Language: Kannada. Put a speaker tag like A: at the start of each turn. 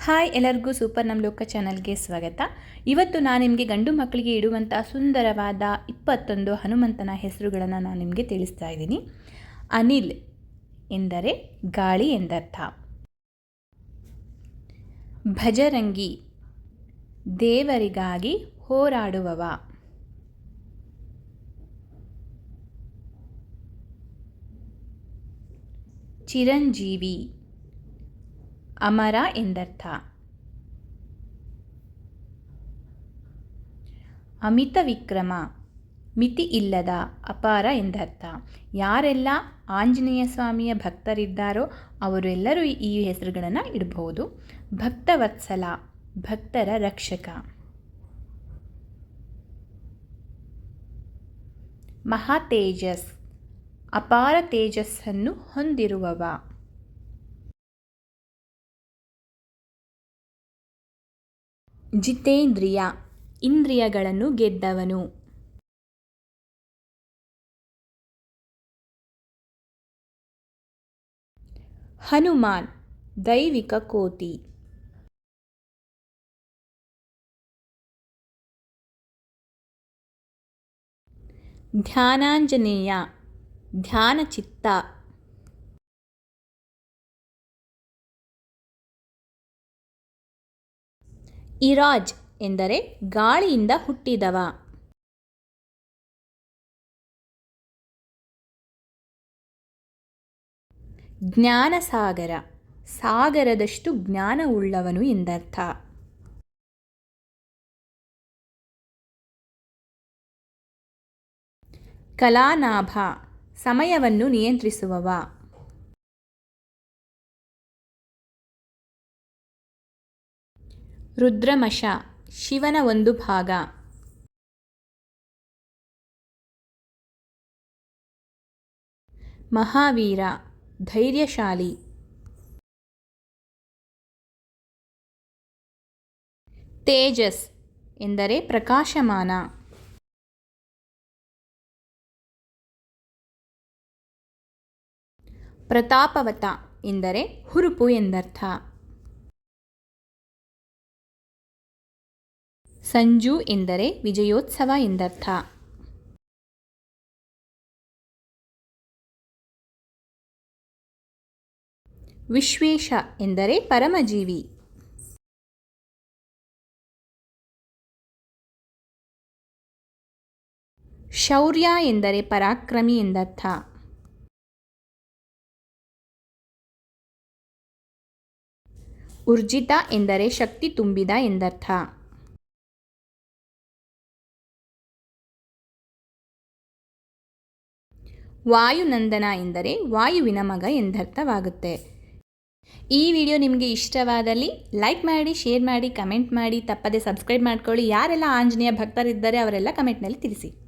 A: ಹಾಯ್, ಎಲ್ಲರಿಗೂ ಸೂಪರ್ ನಮ್ಮ ಲೋಕ ಚಾನಲ್ಗೆ ಸ್ವಾಗತ. ಇವತ್ತು ನಾನು ನಿಮಗೆ ಗಂಡು ಮಕ್ಕಳಿಗೆ ಇಡುವಂಥ ಸುಂದರವಾದ 21 ಹನುಮಂತನ ಹೆಸರುಗಳನ್ನು ನಾನು ನಿಮಗೆ ತಿಳಿಸ್ತಾ ಇದ್ದೀನಿ. ಅನಿಲ್ ಎಂದರೆ ಗಾಳಿ ಎಂದರ್ಥ. ಭಜರಂಗಿ ದೇವರಿಗಾಗಿ ಹೋರಾಡುವವ. ಚಿರಂಜೀವಿ ಅಮರ ಎಂದರ್ಥ. ಅಮಿತ ವಿಕ್ರಮ ಮಿತಿ ಇಲ್ಲದ ಅಪಾರ ಎಂದರ್ಥ. ಯಾರೆಲ್ಲ ಆಂಜನೇಯ ಸ್ವಾಮಿಯ ಭಕ್ತರಿದ್ದಾರೋ ಅವರೆಲ್ಲರೂ ಈ ಹೆಸರುಗಳನ್ನು ಇಡಬಹುದು. ಭಕ್ತವತ್ಸಲ ಭಕ್ತರ ರಕ್ಷಕ. ಮಹಾತೇಜಸ್ ಅಪಾರ ತೇಜಸ್ಸನ್ನು ಹೊಂದಿರುವವ. ಜಿತೇಂದ್ರಿಯ ಇಂದ್ರಿಯಗಳನ್ನು ಗೆದ್ದವನು. ಹನುಮಾನ್ ದೈವಿಕ ಕೋತಿ. ಧ್ಯಾನಾಂಜನೇಯ ಧ್ಯಾನಚಿತ್ತ. ಇರಾಜ್ ಎಂದರೆ ಗಾಳಿಯಿಂದ ಹುಟ್ಟಿದವ. ಜ್ಞಾನಸಾಗರ ಸಾಗರದಷ್ಟು ಜ್ಞಾನವುಳ್ಳವನು ಎಂದರ್ಥ. ಕಲಾನಾಭ ಸಮಯವನ್ನು ನಿಯಂತ್ರಿಸುವವ. ರುದ್ರಮಶ ಶಿವನ ಒಂದು ಭಾಗ. ಮಹಾವೀರ ಧೈರ್ಯಶಾಲಿ. ತೇಜಸ್ ಎಂದರೆ ಪ್ರಕಾಶಮಾನ. ಪ್ರತಾಪವತ ಎಂದರೆ ಹುರುಪು ಎಂದರ್ಥ. ಸಂಜು ಎಂದರೆ ವಿಜಯೋತ್ಸವ ಎಂದರ್ಥ. ವಿಶ್ವೇಶ ಎಂದರೆ ಪರಮಜೀವಿ. ಶೌರ್ಯ ಎಂದರೆ ಪರಾಕ್ರಮಿ ಎಂದರ್ಥ. ಊರ್ಜಿತ ಎಂದರೆ ಶಕ್ತಿ ತುಂಬಿದ ಎಂದರ್ಥ. ವಾಯುನಂದನ ಎಂದರೆ ವಾಯುವಿನ ಮಗ ಎಂದರ್ಥವಾಗುತ್ತೆ. ಈ ವಿಡಿಯೋ ನಿಮಗೆ ಇಷ್ಟವಾದಲ್ಲಿ ಲೈಕ್ ಮಾಡಿ, ಶೇರ್ ಮಾಡಿ, ಕಮೆಂಟ್ ಮಾಡಿ, ತಪ್ಪದೆ ಸಬ್ಸ್ಕ್ರೈಬ್ ಮಾಡ್ಕೊಳ್ಳಿ. ಯಾರೆಲ್ಲ ಆಂಜನೇಯ ಭಕ್ತರಿದ್ದಾರೆ ಅವರೆಲ್ಲ ಕಮೆಂಟ್ನಲ್ಲಿ ತಿಳಿಸಿ.